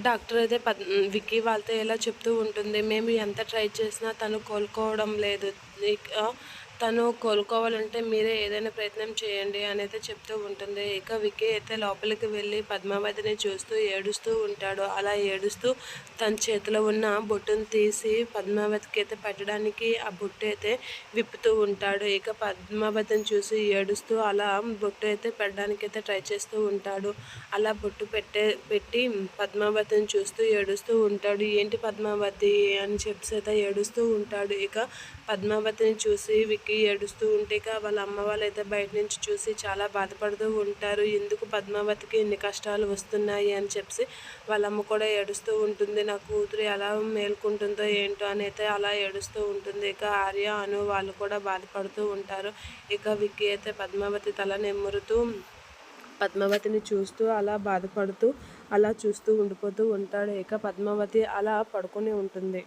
Doctor అయితే విక్కీ వాళ్ళతో ఇలా చెప్తూ ఉంటుంది, మేము ఎంత ట్రై చేసినా తను కోలుకోవడం లేదు. ఇక తను కోలుకోవాలంటే మీరే ఏదైనా ప్రయత్నం చేయండి అని అయితే చెప్తూ ఉంటుంది. ఇక విక్కీ అయితే లోపలికి వెళ్ళి పద్మావతిని చూస్తూ ఏడుస్తూ ఉంటాడు. అలా ఏడుస్తూ తన చేతిలో ఉన్న బొట్టును తీసి పద్మావతికి అయితే పెట్టడానికి ఆ బొట్టు అయితే విప్పుతూ ఉంటాడు. ఇక పద్మావతిని చూసి ఏడుస్తూ అలా బొట్టు అయితే పెట్టడానికి అయితే ట్రై చేస్తూ ఉంటాడు. అలా బొట్టు పెట్టి పద్మావతిని చూస్తూ ఏడుస్తూ ఉంటాడు. ఏంటి పద్మావతి అని చెప్పి అయితే ఏడుస్తూ ఉంటాడు. ఇక పద్మావతిని చూసి విక్కీ ఏడుస్తూ ఉంటే ఇక వాళ్ళ అమ్మ వాళ్ళైతే బయట నుంచి చూసి చాలా బాధపడుతూ ఉంటారు. ఎందుకు పద్మావతికి ఇన్ని కష్టాలు వస్తున్నాయి అని చెప్పి వాళ్ళ అమ్మ కూడా ఏడుస్తూ ఉంటుంది. నా కూతురు ఎలా మేల్కుంటుందో ఏంటో అని అయితే అలా ఏడుస్తూ ఉంటుంది. ఇక ఆర్య అను వాళ్ళు కూడా బాధపడుతూ ఉంటారు. ఇక విక్కీ అయితే పద్మావతి తల నెమ్మురుతూ పద్మావతిని చూస్తూ అలా బాధపడుతూ అలా చూస్తూ ఉండిపోతూ ఉంటాడు. ఇక పద్మావతి అలా పడుకొని ఉంటుంది.